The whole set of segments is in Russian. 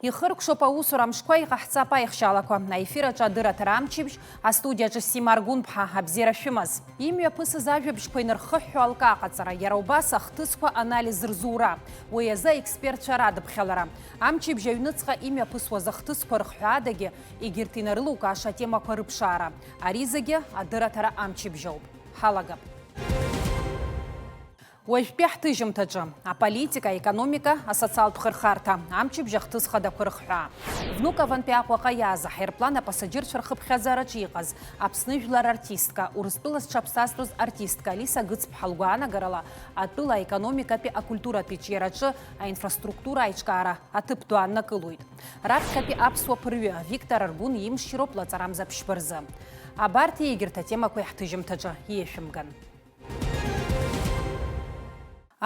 Ихырк шопаусурам шквай гахцапа ихшалаква. На эфираҿы адырраҭара амчыбжь, астудиаҿы Симаргун-ԥҳа абзиара шәымаз. Имҩаԥысыз ажәабжьқәа инырхыҳәҳәо алкааҟаҵара, иара убас ахҭысқәа анализ рзура. Уи азы аекспертцәа радыԥхьалара. Амчыбжь аҩныҵҟа имҩаԥысуаз ахҭысқәа рыхҳәаадагьы егьырҭ инарылукааша атемақәа рыԥшаара. Ари зегьы адырраҭара амчыбжьоуп. Ҳалагап. Уажәтәи ҳҭыжьымҭаҿы аполитика, аекономика, асоциалтә хырхарҭа, амчыбжь ахҭыс хадақәа рыхҳәаа. Внуковантәи Аҟәаҟа иааз аҳаирплан апассаџьырцәа рхыԥхьаӡараҿы иҟаз Аԥсны жәлар артистка, Урыстәыла зҽаԥсазтәыз артистка Алиса Гыцԥҳа лгәаанагарала атәыла аекономикатәи акультуратәи ҿиараҿы аинфраструктура аиҿкаара аҭыԥ ду ааннакылоит. Раԥхьатәи аԥсуа ԥырҩы Виктор Аргәын имшьыроуп лаҵарамза ԥшьбарзы. Абарҭ егьырҭ атемақәа иаҳҭыжьымҭаҿы иеиашәымган.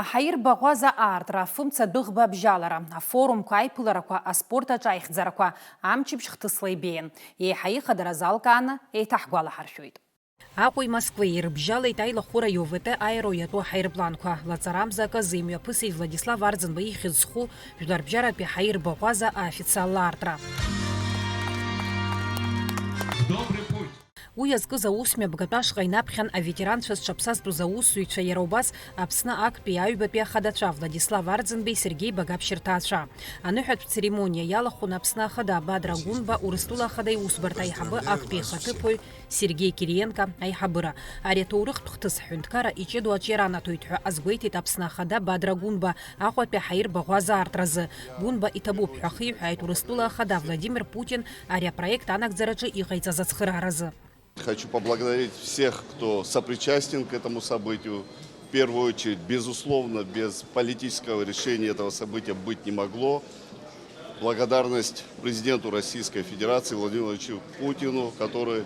Аҳаирбаӷәаза аартра, афымца дәыӷба абжьалара, афорумқәа, аиԥыларақәа, аспорт аҿы аихьӡарақәа амчыбжь хҭысла ибеиан. Еиҳа ихадара залкааны еиҭаҳгәалаҳаршәоит. Аҟәеи Москвеи ирыбжьалеит аилахәыра ИОВТ аеро иатәу аҳаирпланқәа. Лаҵарамза аказы имҩаԥысит Владислав Арӡынба ихьӡ зху жәларбжьаратәи аҳаирбаӷәаза аофициалла аартра. Уи иазкыз аусмҩа бгатәа ашҟа аветеранцәа зҽаԥсазтәыз аусзуҩцәа, иара убас Аԥсны актәи аҩбатәи ахадацәа Владислав Арӡынбеи Сергеи Багаԥшь рҭаацәа. Аныҳәатә церемониа иалахәын Аԥсны ахада Бадра Гәынба, Урыстәыла ахада иусбарҭа аиҳабы актәи ихаҭыԥуаҩ Сергеи Кириенко аиҳабыра. Ари аҭоурыхтә хҭыс ҳҳәынҭқарра иҷыдоу аҿиара анаҭоит ҳәа азгәеиҭеит Аԥсны ахада Бадра Гәынба Аҟәатәи аҳаирбаӷәаза аартразы. Гәынба иҭабуп ҳәа ахиҳәааит Урыстәыла ахада Владимир Путин ари апроект анагӡараҿы иҟаиҵаз ацхырааразы. Хочу поблагодарить всех, кто сопричастен к этому событию. В первую очередь, безусловно, без политического решения этого события быть не могло. Благодарность президенту Российской Федерации Владимиру Владимировичу Путину, который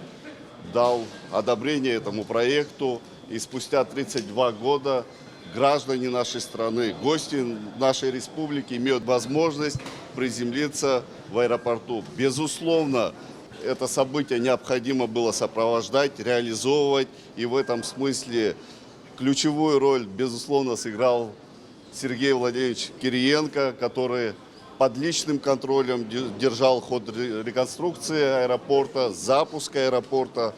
дал одобрение этому проекту. И спустя 32 года граждане нашей страны, гости нашей республики имеют возможность приземлиться в аэропорту. Безусловно, это событие необходимо было сопровождать, реализовывать. И в этом смысле ключевую роль, безусловно, сыграл Сергей Владимирович Кириенко, который под личным контролем держал ход реконструкции аэропорта, запуска аэропорта.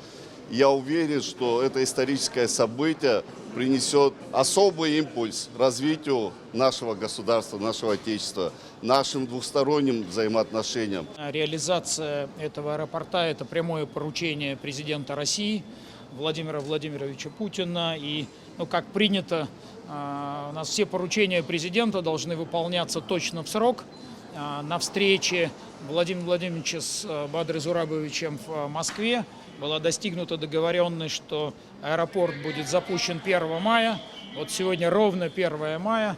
Я уверен, что это историческое событие принесет особый импульс развитию нашего государства, нашего Отечества, нашим двухсторонним взаимоотношениям. Реализация этого аэропорта – это прямое поручение президента России Владимира Владимировича Путина. И, как принято, у нас все поручения президента должны выполняться точно в срок. На встрече Владимира Владимировича с Бадрой Зурабовичем в Москве была достигнута договоренность, что аэропорт будет запущен 1 мая. Вот сегодня ровно 1 мая,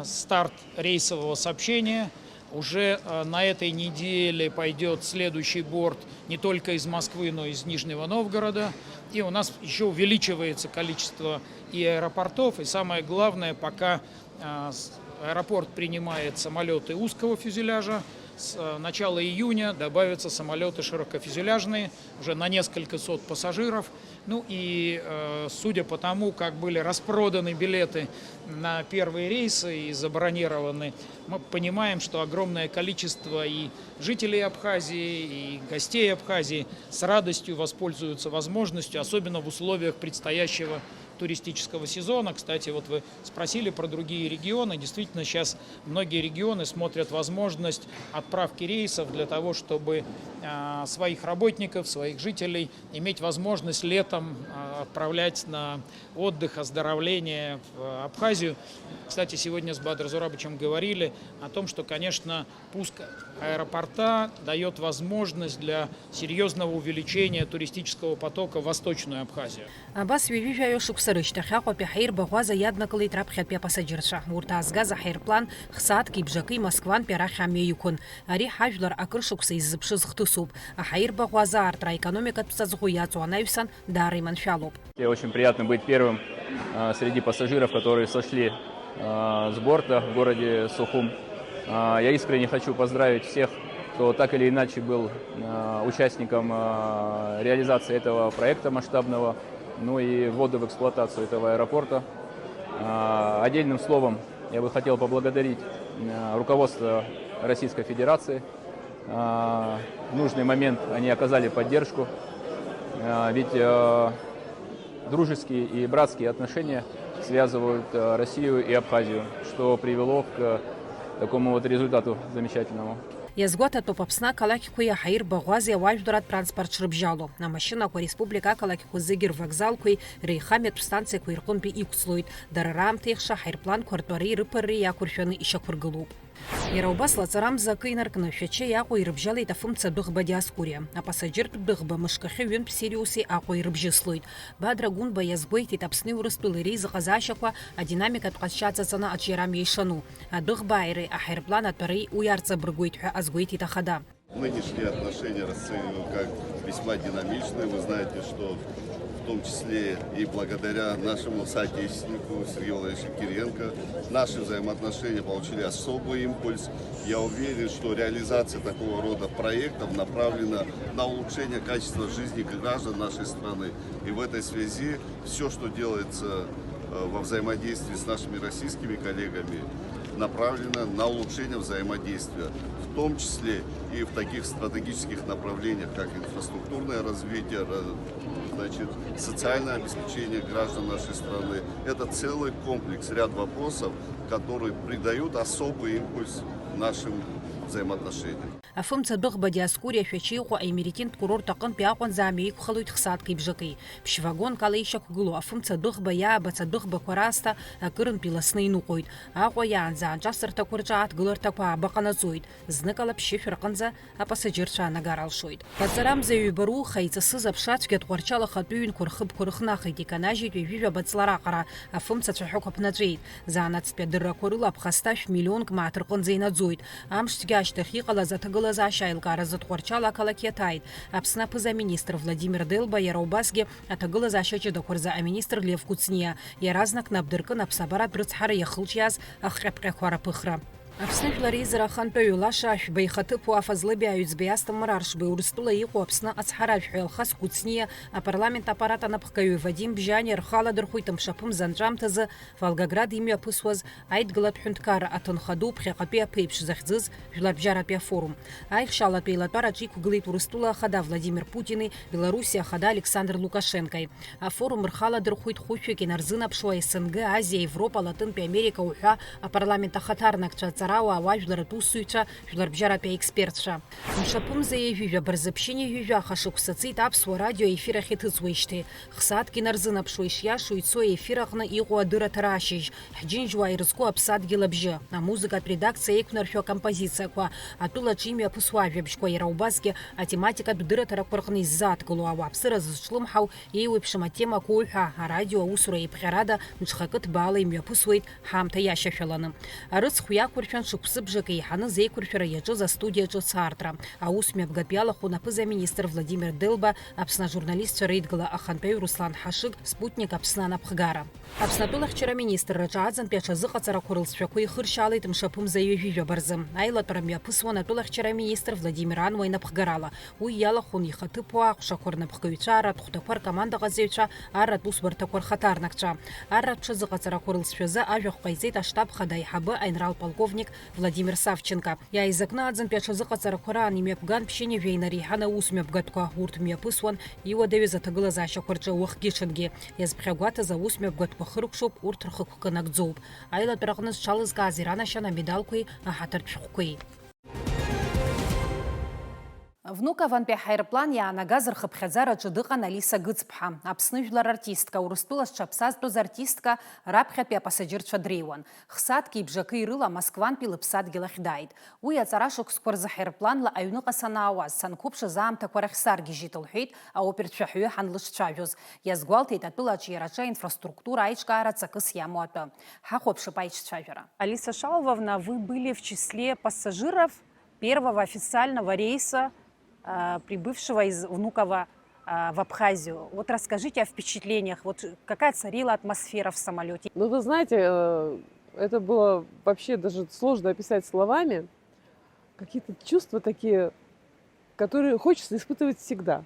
старт рейсового сообщения. Уже на этой неделе пойдет следующий борт не только из Москвы, но и из Нижнего Новгорода. И у нас еще увеличивается количество и аэропортов. И самое главное, пока аэропорт принимает самолеты узкого фюзеляжа, с начала июня добавятся самолеты широкофюзеляжные, уже на несколько сот пассажиров. Ну и судя по тому, как были распроданы билеты на первые рейсы и забронированы, мы понимаем, что огромное количество и жителей Абхазии, и гостей Абхазии с радостью воспользуются возможностью, особенно в условиях предстоящего туристического сезона. Кстати, вот вы спросили про другие регионы. Действительно, сейчас многие регионы смотрят возможность отправки рейсов для того, чтобы своих работников, своих жителей иметь возможность летом отправлять на отдых, оздоровление в Абхазию. Кстати, сегодня с Бадрой Зурабовичем говорили о том, что, конечно, пуск аэропорта дает возможность для серьезного увеличения туристического потока в Восточную Абхазию. Рышьҭахь Аҟәатәи аҳаирбаӷәаза иаднакылеит раԥхьатәи апассаџьырцәа. Урҭ аазгаз аҳаирплан хсааҭки бжаки Москвантәи арахь амҩаиқәын. Ари ҳажәлар акыршықәса иззыԥшыз хҭысуп. Аҳаирбаӷәаза аартра аекономикатә ҵаҵӷәы иаҵоу анаҩсан даара иманшәалоуп. Очень приятно быть первым среди пассажиров, которые сошли с борта в городе Сухум. Я искренне хочу поздравить всех, кто так или иначе был участником реализации этого проекта масштабного, ну и ввода в эксплуатацию этого аэропорта. Отдельным словом я бы хотел поблагодарить руководство Российской Федерации. В нужный момент они оказали поддержку, ведь дружеские и братские отношения связывают Россию и Абхазию, что привело к такому вот результату замечательному. Иазгәаҭатәуп Аԥсны ақалақьқәа иаҳаирбаӷәази ауаажәларратә транспорт шрыбжьало. Амашьынақәа ареспублика ақалақьқәа зегьы рвокзалқәеи реихамҩатә станциақәеи рҟынтәи иқәҵлоит. Дара раамҭа еихша аҳаирпланқәа ртәареи рыԥареи иақәыршәаны ишьақәыргылоуп. Иара убас лаҵарамза акы инаркны шәачеи Аҟәа ирыбжьалеит афымца адәыӷба диаскуриа. Апасаџьыртә дәыӷба мышкахьы ҩынтә Сириуси Аҟәа ирыбжьыслоит. Бадра Гәынба иазгәеиҭеит Аԥсни Урыстәылеи реизыҟазаашьақәа адинамикатә ҟазшьа аҵаҵаны аҿиарам иеишану. Адәыӷба ааиреи аҳаирплан атәареи уи арҵабыргуеит ҳәа азгәеиҭеит ахада. Нынешние отношения расцениваю как весьма динамичные. Вы знаете, что в том числе и благодаря нашему соотечественнику Сергею Владимировичу Кириенко наши взаимоотношения получили особый импульс. Я уверен, что реализация такого рода проектов направлена на улучшение качества жизни граждан нашей страны. И в этой связи все, что делается во взаимодействии с нашими российскими коллегами, направлено на улучшение взаимодействия, в том числе и в таких стратегических направлениях, как инфраструктурное развитие, значит, социальное обеспечение граждан нашей страны. Это целый комплекс, ряд вопросов, которые придают особый импульс нашим взаимоотношениям. Афымца адәыӷба диаскуриа шәачеи Аҟәа аимеретинтә курорт аҟынтәи аҟәанӡаамҩа иқәхалоит х-сааҭки бжаки. Ԥшь-вагонк ала ишьақәгылоу афымца адәыӷба иаабац адәыӷбақәа раасҭа акырынтә иласны иныҟәоит. Аҟәа иаанӡа аанҿасырҭақәа рҿы ааҭгыларҭақәа аабаҟанаҵоит. Зныкала ԥшьышә рҟынӡа апасаџьырцәа аанагар алшоит. Лаҵарамза ҩба-руха иҵасыз аԥшацәгьа Тҟәарчал ахатәы ҩынқәа рхыбқәа рыхнахит, иканажьит ҩажәижәаба ҵлара аҟара. Афымца цәаҳәақәа ԥнаҵәеит. Заанаҵтәи адыррақәа рыла аԥхасҭа шә-миллионк мааҭ рҟынӡа инаӡоит. Амшцәгьа ашьҭахь иҟалаз аҭагылазаашьа аилкааразы Тҟәарчал ақалақь иаҭааит. Аԥсны аԥыза-министр Владимир Делба иара убасгьы аҭагылазаашьа ҷыдақәа рзы аминистр Лев Куцниа иаразнак набдыркын аԥсабаратә рыцҳара иахылҿиааз ахҟьаԥҟьақәа раԥыхра. Аԥсны жәлар реизара ахантәаҩы Лаша ашәба ихаҭыԥу Афазлыбеи аҩӡбеи Асҭамыр Аршбеи Урыстәыла иҟоу Аԥсны ацҳаражә ҳәа Алхас Куцниа апарламент аппарат анапхгаҩы Вадим Бжьани рхала дырхәит мшаԥымз анҵәамҭазы Волгоград имҩаԥысуаз аидгылатә ҳәынҭқарра аҭынхаду ԥхьаҟатәи аԥеиԥш захьӡыз жәларбжьаратәи афорум. Аихшалатәи еилатәараҿы иқәгылеит Урыстәыла ахада Владимир Путини, Беларуси ахада Александр Лукашенкои. Афорум рхала дырхәит хәышәҩык инарзынаԥшуа СНГ, Азиа, Европа, Латынтәи Америка уҳәа апарламент ахаҭарнакцәа ҵарауаа ауаажәларатә усзуҩцәа, жәларбжьаратәи аекспертцәа. Мшаԥымза еиҳәижәаба рзыԥшьыни ҩажәаха шықәса ҵит аԥсуа радио аефир ахь иҭыҵуеижьҭеи. Х-сааҭк инарзынаԥшуа ишиашоу ицо аефир аҟны иҟоу адырраҭара ашьыжь, ҳџьынџьуаа ирызку аԥсадгьыл абжьы, амузыкатә редакциа еиқәнаршәо акомпозициақәа, атәылаҿы имҩаԥысуа ажәабжьқәа, иара убасгьы атематикатә дырраҭарақәа рҟны иззааҭгыло ауааԥсыра зызҿлымҳау еиуеиԥшым атемақәа уҳәа арадио аусура еиԥҟьарада мҽхакы ҭбаала имҩаԥысуеит ҳаамҭа иашьашәаланы. Арыцхә иақәыршәан шықәсыбжак еиҳаныз еиқәыршәара иаҿыз астудиаҿы цаартра. Аус мҩаԥгатә иалахәын аԥыза-министр Владимир Делба, Аԥсны ажурналистцәа реидгыла ахантәаҩ Руслан Ҳашыг, Спутник Аԥсны анапхгара. Аԥсны атәылахьчара министрраҿы аӡынтәи аҽазыҟаҵарақәа рылҵшәақәа ихыршьаалеит мшаԥымза ҩажәижәаба рзы. Аилатәара мҩаԥысуан атәылахьчара министр Владимир Ануа инапхгарала. Уи иалахәын ихаҭыԥу аҟәшақәа рнапхгаҩцәа, арратә хәдақәа ркомандаҟаҵаҩцәа, арратә усбарҭақәа рхаҭарнакцәа. Арратә ҽазыҟаҵарақәа рылҵшәазы ажәахә ҟаиҵеит аштаб хада аиҳабы аинрал-полковник Владимир Савченко. Иааизакны аӡынтәи аҽазыҟаҵарақәа раан имҩаԥган ԥшьынҩажәа инареиҳан аус мҩаԥгатәқәа. Урҭ мҩаԥысуан иуадаҩыз аҭагылазаашьақәа рҿы уахгьы-ҽынгьы. Иазԥхьагәаҭаз аус мҩаԥгатәқәа хыркәшоуп, урҭ рхықәкы нагӡоуп. Аилатәара аҟны зҽалызкааз иранашьан амедалқәеи аҳаҭартә шәҟәқәеи. Внуковантәи аҳаирплан иаанагаз рхыԥхьаӡараҿы дыҟан Алиса Гыцԥҳа, Аԥсны жәлар артистка, Урыстәыла зҽаԥсазтәыз артистка, раԥхьатәи апасаџьырцәа дреиуан. Х-сааҭки бжаки рыла Москвантәи лыԥсадгьыл ахь дааит. Уи аҵара шықәсқәа рзы аҳаирпланла аҩныҟа санаауаз санқәыԥшыз аамҭақәа рахь саргьежьит лҳәеит аопертә шәаҳәаҩы ҳанлыҿцәажәоз. Иазгәалҭеит атәылаҿы иараҿы инфраструктура аиҿкаара ҵакыс иамоу атәы. Ҳахәаԥшып аиҿцәажәара. Алиса Шалвовна, вы были в числе пассажиров первого официального рейса, прибывшего из Внуково в Абхазию. Вот расскажите о впечатлениях, вот какая царила атмосфера в самолете? Ну, вы знаете, это было вообще даже сложно описать словами. Какие-то чувства такие, которые хочется испытывать всегда.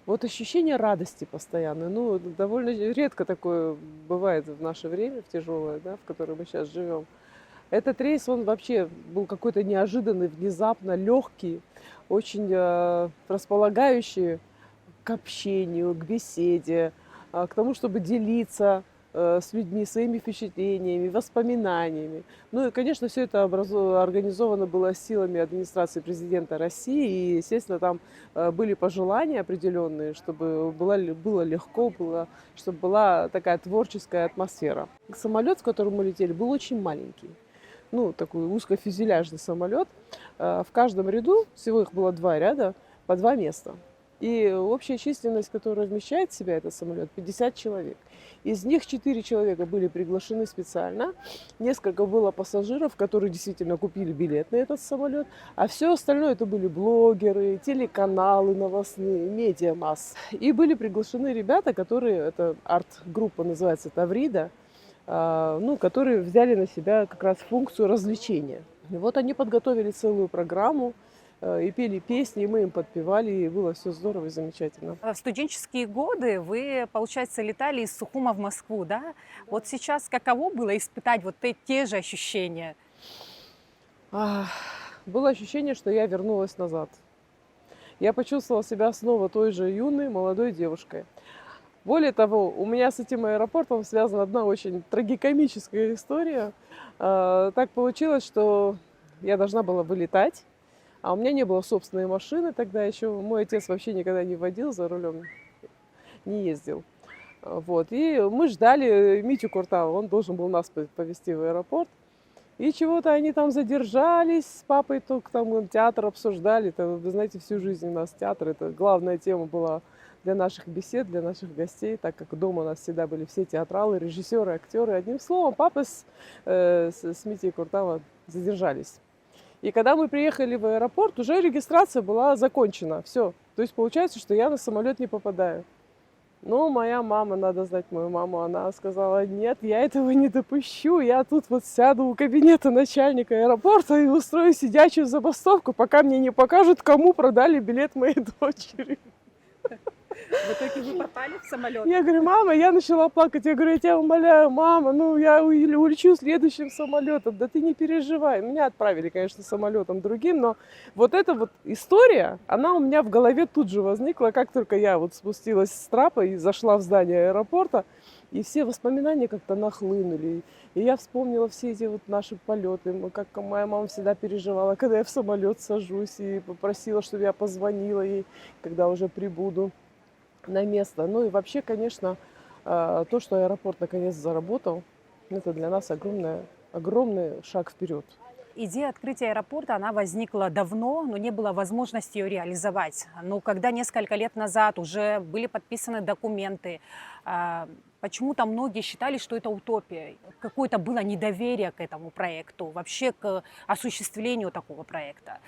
Вот ощущение радости постоянно. Ну, довольно редко такое бывает в наше время, в тяжелое, да, в котором мы сейчас живем. Этот рейс, он вообще был какой-то неожиданный, внезапно легкий, очень располагающий к общению, к беседе, к тому, чтобы делиться с людьми своими впечатлениями, воспоминаниями. Ну и, конечно, все это организовано было силами администрации президента России. И, естественно, там были пожелания определенные, чтобы было легко, чтобы была такая творческая атмосфера. Самолет, с которым мы летели, был очень маленький. Ну, такой узкофюзеляжный самолет. В каждом ряду, всего их было 2 ряда, по 2 места. И общая численность, которая вмещает в себя этот самолет, 50 человек. Из них 4 человека были приглашены специально. Несколько было пассажиров, которые действительно купили билет на этот самолет. А все остальное это были блогеры, телеканалы новостные, медиамасс. И были приглашены ребята, которые, это арт-группа называется «Таврида», которые взяли на себя как раз функцию развлечения. И вот они подготовили целую программу, и пели песни, и мы им подпевали, и было все здорово и замечательно. В студенческие годы вы, получается, летали из Сухума в Москву, да? Вот сейчас каково было испытать вот те же ощущения? Было ощущение, что я вернулась назад. Я почувствовала себя снова той же юной, молодой девушкой. Более того, у меня с этим аэропортом связана одна очень трагикомическая история. Так получилось, что я должна была вылетать, а у меня не было собственной машины тогда еще. Мой отец вообще никогда не водил за рулем, не ездил. Вот. И мы ждали Митю Куртава, он должен был нас повезти в аэропорт. И чего-то они там задержались с папой, только там театр обсуждали. Это, вы знаете, всю жизнь у нас театр, это главная тема была для наших бесед, для наших гостей, так как дома у нас всегда были все театралы, режиссеры, актеры. Одним словом, папа с Митей Куртава задержались. И когда мы приехали в аэропорт, уже регистрация была закончена. Все. То есть получается, что я на самолет не попадаю. Но моя мама, надо знать мою маму, она сказала: нет, я этого не допущу. Я тут вот сяду у кабинета начальника аэропорта и устрою сидячую забастовку, пока мне не покажут, кому продали билет моей дочери. В итоге вы попали в самолет? Я говорю: мама, я начала плакать. Я говорю: я тебя умоляю, мама, я улечу следующим самолетом. Да ты не переживай. Меня отправили, конечно, самолетом другим, но вот эта вот история, она у меня в голове тут же возникла, как только я вот спустилась с трапа и зашла в здание аэропорта, и все воспоминания как-то нахлынули. И я вспомнила все эти вот наши полеты, как моя мама всегда переживала, когда я в самолет сажусь, и попросила, чтобы я позвонила ей, когда уже прибуду на место. Ну и вообще, конечно, то, что аэропорт наконец заработал, это для нас огромный шаг вперед. Идея открытия аэропорта, она возникла давно, но не было возможности ее реализовать. Но когда несколько лет назад уже были подписаны документы, почему-то многие считали, что это утопия. Какое-то было недоверие к этому проекту, вообще к осуществлению такого проекта.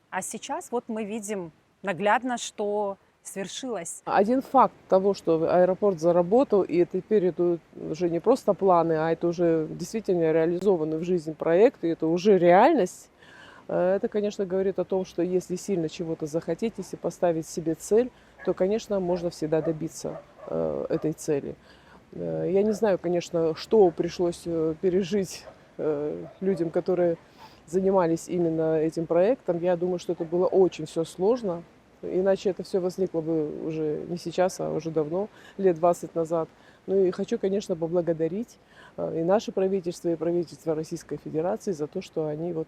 А сейчас вот мы видим наглядно, что свершилось. Один факт того, что аэропорт заработал, и теперь это уже не просто планы, а это уже действительно реализованный в жизнь проект, и это уже реальность, это, конечно, говорит о том, что если сильно чего-то захотеть, если поставить себе цель, то, конечно, можно всегда добиться этой цели. Я не знаю, конечно, что пришлось пережить людям, которые занимались именно этим проектом. Я думаю, что это было очень все сложно. Иначе это все возникло бы уже не сейчас, а уже давно, лет 20 назад. Ну и хочу, конечно, поблагодарить и наше правительство, и правительство Российской Федерации за то, что они вот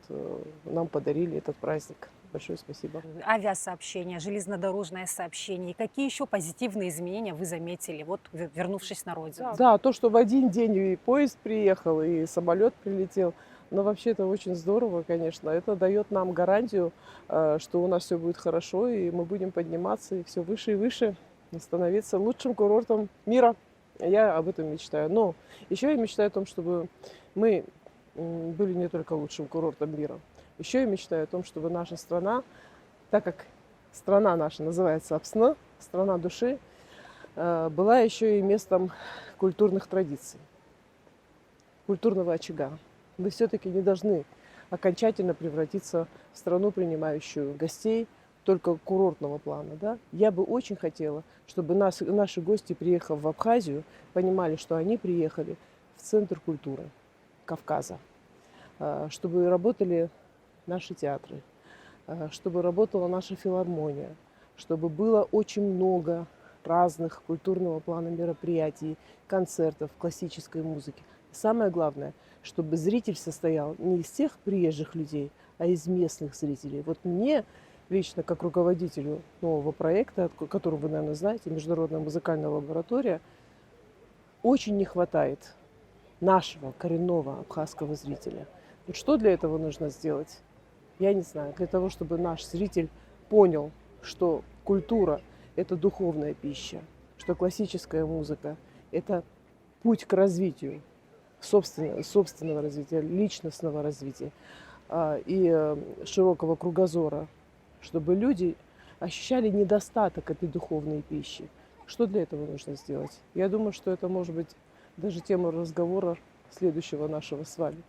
нам подарили этот праздник. Большое спасибо. Авиасообщение, железнодорожное сообщение. И какие еще позитивные изменения вы заметили, вот вернувшись на родину? Да, то, что в один день и поезд приехал, и самолет прилетел. Но вообще это очень здорово, конечно. Это дает нам гарантию, что у нас все будет хорошо, и мы будем подниматься и все выше и выше, становиться лучшим курортом мира. Я об этом мечтаю. Но еще я мечтаю о том, чтобы мы были не только лучшим курортом мира. Еще я мечтаю о том, чтобы наша страна, так как страна наша называется Апсны, страна души, была еще и местом культурных традиций, культурного очага. Мы все-таки не должны окончательно превратиться в страну, принимающую гостей только курортного плана. Да? Я бы очень хотела, чтобы наши гости, приехав в Абхазию, понимали, что они приехали в центр культуры Кавказа. чтобы работали наши театры, чтобы работала наша филармония, чтобы было очень много разных культурного плана мероприятий, концертов, классической музыки. Самое главное, чтобы зритель состоял не из тех приезжих людей, а из местных зрителей. Вот мне лично, как руководителю нового проекта, который вы, наверное, знаете, Международная музыкальная лаборатория, очень не хватает нашего коренного абхазского зрителя. Вот что для этого нужно сделать? Я не знаю. Для того, чтобы наш зритель понял, что культура – это духовная пища, что классическая музыка – это путь к развитию, собственного развития, личностного развития и широкого кругозора, чтобы люди ощущали недостаток этой духовной пищи. Что для этого нужно сделать? Я думаю, что это может быть даже тема разговора следующего нашего с вами.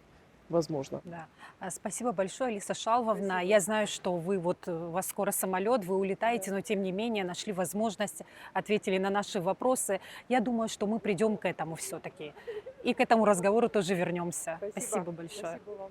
Возможно. Да. Спасибо большое, Алиса Шалвовна. Спасибо. Я знаю, что вы у вас скоро самолет, вы улетаете, но тем не менее нашли возможность, ответили на наши вопросы. Я думаю, что мы придем к этому все-таки. И к этому разговору тоже вернемся. Спасибо большое. Спасибо вам.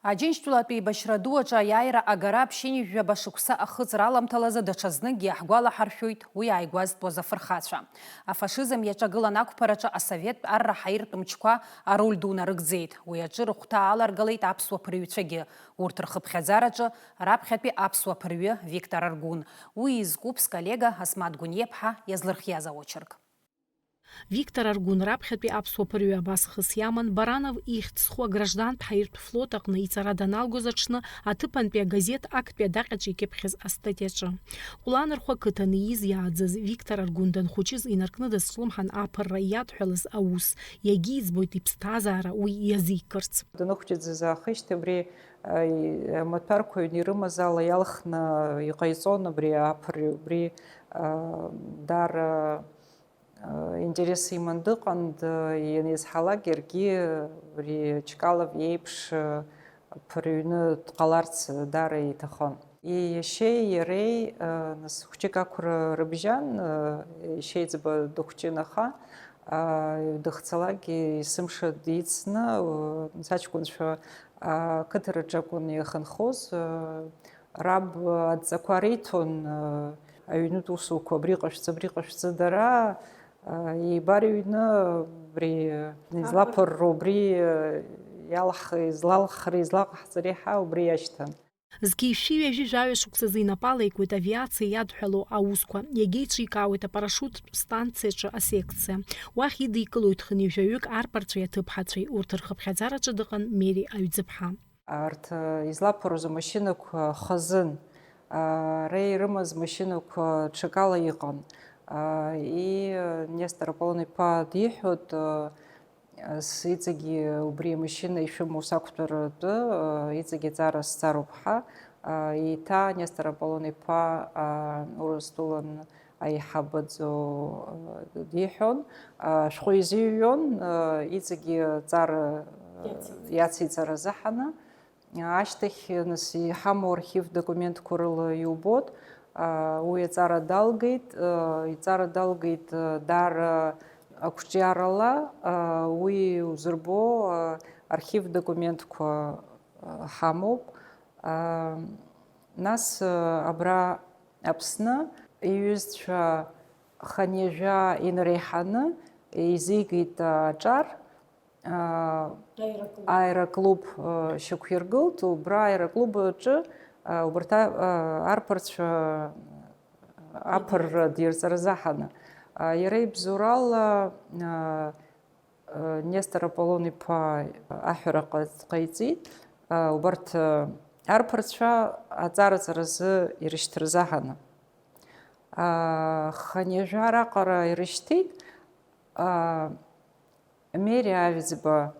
Аџьынџьтәылатәи еибашьра ду аҿы аиааира агара ԥшьынҩажәа жәаба шықәса ахыҵра аламҭалазы даҽазныкгьы иаҳгәалаҳаршәоит уи ааигәазтәуаз афырхацәа. Афашизм иаҿагылан ақәԥараҿы асовет арра ҳаиртә мчқәа ароль ду нарыгӡеит. Уи аҿы рыхәҭаа аларгалеит аԥсуа ԥырҩцәагьы. Урҭ рхыԥхьаӡараҿы раԥхьатәи аԥсуа ԥырҩы Виктор Аргун. Уи изкуп сколлега Асмат Гәыниеԥҳа иазлырхиаз аочерк. Виктор Аргун раԥхьатәи аԥсуа ԥырҩы абасхыс иаман Баранов ихьӡ-зху аграждантә ҳаиртә флот аҟны иҵара даналгоз аҽны аҭыԥантәи агазеҭ актәи адаҟьаҿы икьыԥхьыз астатиаҿы. Ҟәланырхәа қыҭан ииз иааӡаз Виктор Аргун данхәыҷыз инаркны дазҿлымҳан аԥырра иадҳәалаз аус иагьиӡбоит иԥсҭазаара уи иазикырц. Даныхәҷыӡыз аахижьҭеи абри амаҭәарқәа ҩны ирымаз ала иалхны иҟаиҵон абри аԥырҩ, абри даара интересы иман дыҟан, ианизҳалак иаргьы абри Чкалов иеиԥш ԥырҩны дҟаларц даара иҭахын. Иашьеи иареи нас хәҷык ақәра рыбжьан, иашьеиҵба дыхәҷын аха дыхцалакгьы есымша дицны саҷкәынцәа ақыҭараҿы акәын иахынхоз, раб адҵақәа реиҭон аҩнытә усуқәа абри ҟашәҵа дара еибарыҩны абри излаԥырро, убри излалхра, излаҟаҳҵара иаҳа убри иашьҭан. Зқьи шәи-ҩажәи жәаҩа шықәсазы инапалеикуеит авиациа иадҳәало аусқәа, иагьеиҿикаауеит апарашуттә станциаҿы асекциа. Уахь идикылоит хынҩажәаҩык арԥарцәеи аҭыԥҳацәеи, урҭ рхыԥхьаӡараҿы дыҟан Мери Аҩӡыԥҳа. Арҭ излаԥырроз амашьынақәа хазын, ара ирымаз машьынақәа ҽакала иҟан. И Нестор Аполлон-иԥа диҳәоит, иҵегьы убри амашьына ишәымоу сақәтәаратәы, иҵегьы ҵара сцароуп ҳа. Еиҭа Нестор Аполлон-иԥа Урыстәылан аиҳабаӡо диҳәон, шәҟәы изыҩҩуан, иҵегьы ҵара иациҵара азыҳаны. Ашьҭахь нас иҳамоу архив документқәа рыла иубот, уи иҵара далгеит даара ақәҿиарала, уи узырбо архив документқәа ҳамоуп. Нас абра Аԥсны иҩызцәа ханҩажәа инреиҳаны изигеит аҿар, аероклуб шьақәиргылт, убра аероклуб аҿы убарҭ арԥарцәа аԥырра дирҵарызаҳаны. Иара ибзоурала Нестор Аполлон-иԥа аҳәара ҟаиҵеит, убарҭ арԥарцәа аҵараҵаразы ирышьҭырзаҳаны. Ханҩажәа раҟара ирышьҭит. Мери Аҩӡба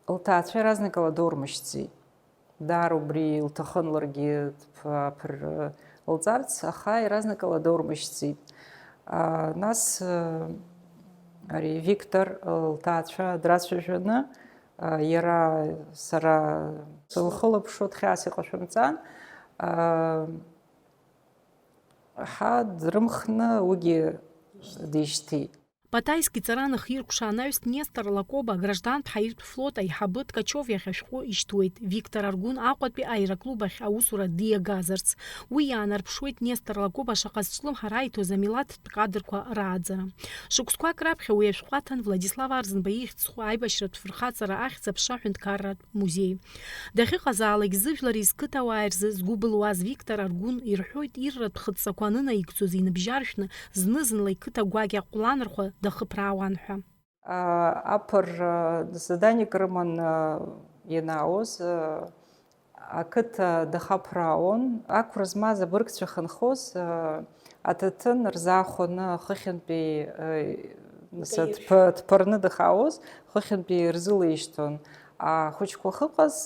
лҭаацәа иаразнакала доурмышьҭӡеит. Даара убри илҭахын ларгьы аԥырра лҵарц, аха иаразнакала доурмышьҭӡеит. Нас ари Виктор лҭаацәа драцәажәаны, иара сара сылхылаԥшуа хьаас иҟашәымҵан, ҳа дрымхны уигьы дишьҭит. Батайский царанах иркушанаҩс Нестор Лакоба граждантә ҳаиртә флот аиҳабы Ткачов иахьашәҟәы ишьҭуеит. Виктор Аргәын Аҟәатәи аероклуб ахь аусура диагазарц. Уи иаанарԥшуеит Нестор Лакоба шаҟа зҿлымҳара иҭоз амилаҭтә кадрқәа рааӡара. Шықәсқәак раԥхьа уи ашәҟәы аҭан Владислав Арзынба ихьӡ-ҵхәа аибашьратә фырхаҵара ахьӡ аԥша ҳәынҭқарратә музеи. Дахьыҟазаалак зыжәлари зқыҭауааи рзы згәы былуаз Виктор Аргәын ирҳәоит ирратә хыццакқәа анынаигӡоз иныбжьаршәны зны-зынла иқыҭа гәакьа ҟәланырхәа дахыԥраауан ҳәа. Апыр заданик рыман ианаауаз ақыҭа дахаԥраауан. Ақәра змаз абыргцәа хынхоз аҭаҭын рзаахәаны хыхьынтәи дԥырны дахаауаз хыхьынтәи рзылеишьҭон. Ахәыҷқәа хыҟаз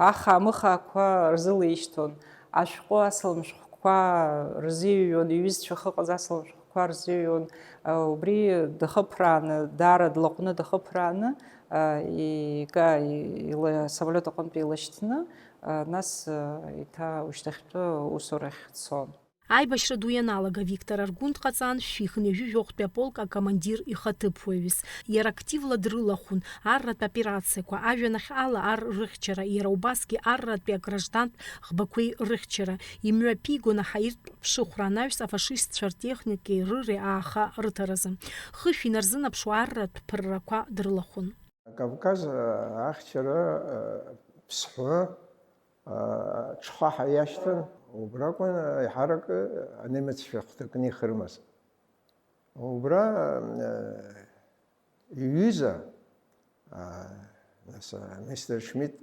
аха-мыхақәа рзылеишьҭон. Ашәҟәы асалам шәҟәқәа рзиҩуан, иҩызцәа хыҟаз асалам шәҟәқәа рзиҩуан. Убри дахыԥрааны, даара длаҟәны дахыԥрааны, самолиот аҟынтәи илашьҭны, нас ушьҭахьтәы усурахь дцон. Аибашьра ду ианалага Виктор Аргәын дҟаҵан шәихын ҩажәижәохәтәи аполк акомандир ихаҭыԥуаҩыс. Иара активла дрылахәын арратә операциақәа, ажәҩанахь ала ар рыхьчара, иара убасгьы арратәи аграждантә ӷбақәеи рыхьчара. Имҩаԥигон аҳаиртә ԥшыхәра анаҩс афашистцәа ртехники рыри ааха рыҭаразы. Хышә инарзынаԥшуа арратә ԥыррақәа дрылахәын. Кавказ ахьчара ԥсҳәы ҽхәаҳа иашьҭан. Убракәын аиҳарак анемеццәа хҭакны ихырмаз. Убра иҩыза мистер Шмидт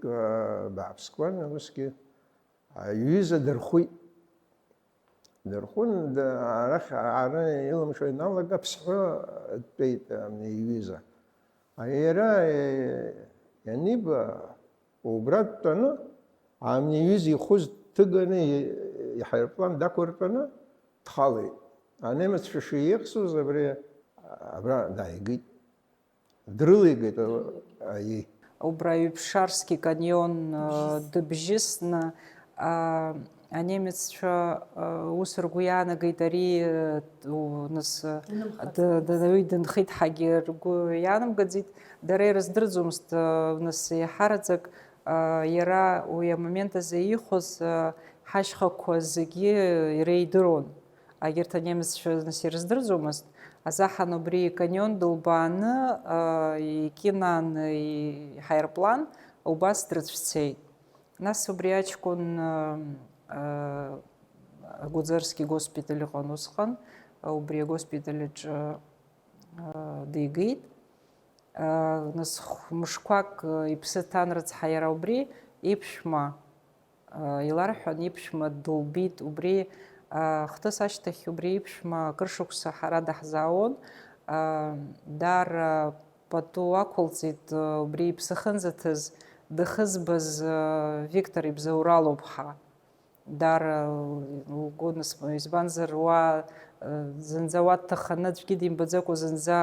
бааԥскәан усгьы иҩыза дырхәит. Дырхәын арахь аара иламшәа иналага ԥсҳәы дтәеит иҩыза. Иара ианиба убра дтәаны иҩыза ихәыз ҭыганы иҳаирплан дақәыртәаны дхалеит. Анемеццәа шиеихсыз абра дааигеит. Дрылеигеит аи. Убра Ҩԥшарски канион дыбжьысны анемеццәа ус ргәы иаанагеит ари уи дынхеит ҳәагьы ргәы иаанамгаӡеит. Дара ирыздырӡомызт нас иаҳараӡак иара уи амомент азы ихәоз ҳашьхақәа зегьы иреидырон. Агьырҭ анемеццәа нас ирыздырӡомызт. Азаҳан убри канион дылбааны икьынаан иҳаирплан убас дрыцәцеит. Нас убри аҷкәын агәыӡырски госпиталь ыҟан усҟан, убри агоспиталь аҿы дигеит. Нас мышқәак иԥсы ҭан рыцҳа иара убри иԥшәма иларҳәан, иԥшәма дылбит. Убри хҭыс ашьҭахь убри иԥшәма акыр шықәса ҳара даҳзаауон. Даара пату ақәылҵеит убри иԥсы хынӡаҭыз дахызбаз Виктор Ибзауралоуԥҳа. Даара лгәы избанзар уа зынӡа уа дҭаханы аӡәгьы димбаӡакәа зынӡа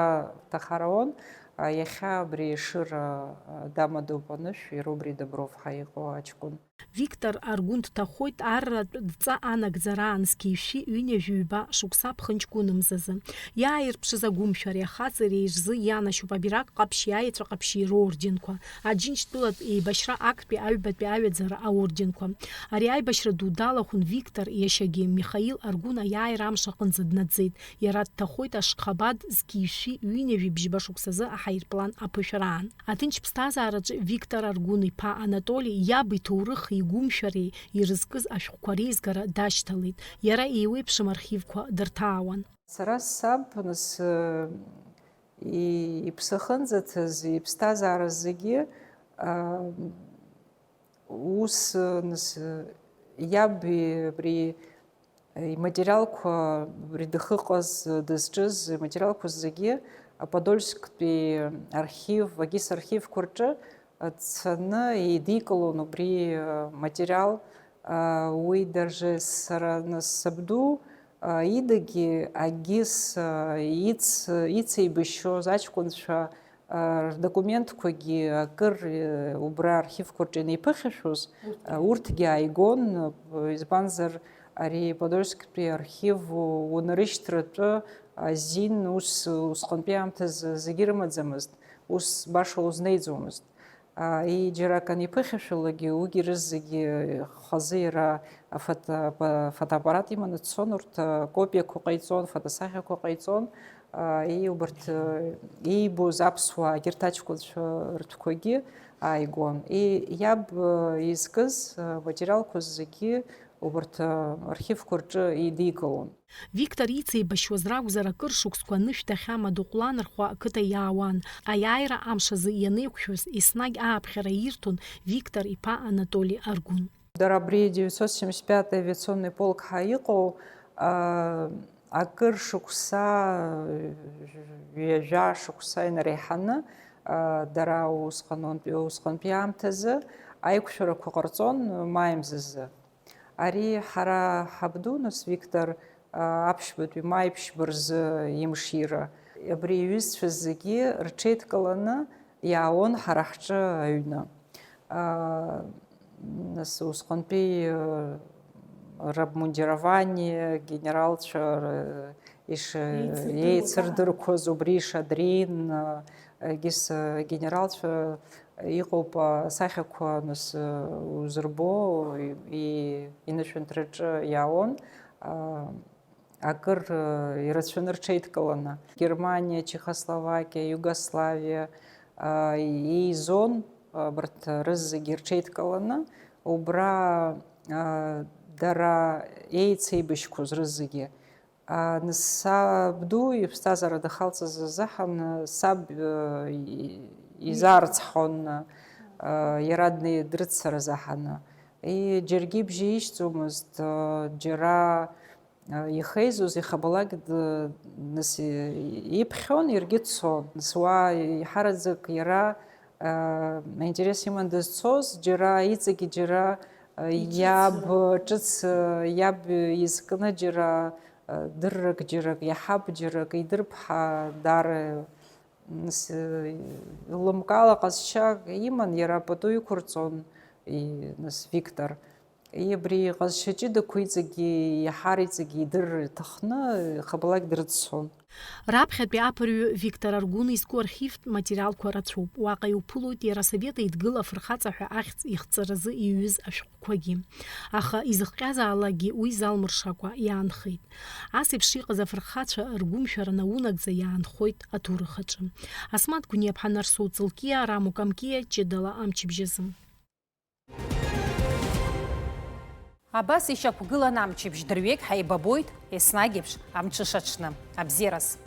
дҭахараон. Иахьа абри Шыра дамадоуп анышә, иара убри Дабровҳа иҟоу аҷкәын. Виктор Аргәын дҭахоит арратә дҵа анагӡараан зқьишәи ҩынҩажәи-ҩба шықәса ԥхынҷкәынымзазы. Иааирԥшыз агәымшәареи ахаҵареи рзы ианашьоуп абираҟ ҟаԥшьи аеҵәа ҟаԥшьи роорденқәа, Аџьынџьтәылатә еибашьра актәи аҩбатәи аҩаӡара аорденқәа. Ари аибашьра ду далахәын Виктор иашьагьы Михаил Аргәын аиааира амш аҟынӡа днаӡеит. Иара дҭахоит Ашхабад зқьишәи ҩынҩажәи бжьба шықәсазы аҳаирплан аԥышәараан. Аҭынч ԥсҭазаараҿы Виктор Аргәын иԥа Анатоли иаб иҭоурыхи игәымшәареи ирызкыз ашәҟәқәа реизгара дашьҭалеит. Иара еиуеиԥшым архивқәа дырҭаауан. Сара саб нас иԥсы хынӡаҭыз иԥсҭазаара зегьы ус нас иаб абри иматериалқәа абри дахыҟаз дызҿыз иматериалқәа зегьы Подольсктәи архив, Вагис архивқәа рҿы цаны идикылон убри материал. Уи даже сара сабду идагьы агьыс ицеибашьоз аҷкәынцәа рдокументқәагьы акыр убра архивқәа рҿы инеиԥыхьашәоз урҭгьы ааигон, избанзар ари Подольсктәи архив унарышьҭратәы азин ус усҟантәи аамҭазы зегьы ирымаӡамызт, ус баша узнеиӡомызт. Џьара акы аниԥыхьашәалагьы уигьы рызегьы хазы иара фотоаппарат иманы дцон, урҭ копиақәа ҟаиҵон, фотосахьақәа ҟаиҵон, убарҭ иибоз аԥсуаа егьырҭ аҷкәынцәа ртәқәагьы ааигон. Иаб изкыз материалқәа зегьы убарҭ архивқәа рҿы идикылон. Виктор иҵеибашьуаз ракәзар акыр шықәсқәа анышә дахьамадыҟәланырхәа ақыҭа иаауан. Аиааира амш азы ианеиқәшәоз еснагь ааԥхьара ирҭон Виктор иԥа Анатоли Аргәын. Дара абри 975 авиационный полк ҳәа иҟоу акыр шықәса, ҩажәа шықәса инареиҳаны дара усҟантәи аамҭазы аиқәшәарақәа ҟарҵон маимзазы. Ари ҳара ҳабду нас Виктор аԥшьбатәи маиԥшьба рзы имшира. Абри иҩызцәа зегьы рҽеидкыланы иаауон ҳара ҳҿы аҩны. Нас усҟантәи рабмундирование генералцәа еицырдырқәаз убри Шадрин, егьыс генералцәа иҟоуп асахьақәа нас узырбо инышәынҭраҿы иаауон. Акыр ирацәаны рҽеидкыланы. Германия, Чехословакия, Югославия еизон, абарҭ рызегьы рҽеидкыланы, убра дара еицеибашьқәоз рызегьы. Нас сабду иԥсҭазаара дахалҵыз азыҳан саб изаарцҳон иара дрыццар азыҳаны. Џьаргьы ибжьы ишьӡомызт, џьара ихеизоз ихабалак нас иԥхьон, иаргьы дцон. Нас уа иҳараӡак иара аинтерес иман дызцоз, џьара иҵегьы џьара иаб ҿыц, иаб изкны џьара дыррак џьарак, иаҳаб џьарак идырԥҳа даара лымкаала ҟазшьа иман, иара пату иқәырҵон нас Виктор. Абри иҟазшьа ҷыдақәа иҵегьы иаҳар иҵегьы идырра иҭахны ихабалак дрыццон. Раԥхьатәи аԥырҩы Виктор Аргәын изку архивтә материалқәа рацәоуп. Уаҟа иуԥылоит иара Асовет Еидгыла афырхаҵа ҳәа ахьӡ ихҵаразы иҩыз ашәҟәқәагьы. Аха изыхҟьазаалакгьы уи залмыршакәа иаанхеит. Ас еиԥш иҟаз афырхацәа ргәымшәара наунагӡа иаанхоит аҭоурых аҿы. Асмаҭ Гәыниаԥҳа, Нарсоу Ҵылкиа, Раму Камкиа, Ҷыдала амчыбжьазы. Абас ишьақәгылан амчыбжь дырҩегь ҳаибабоит еснагь еиԥш амҽыш аҽны. Абзиарас!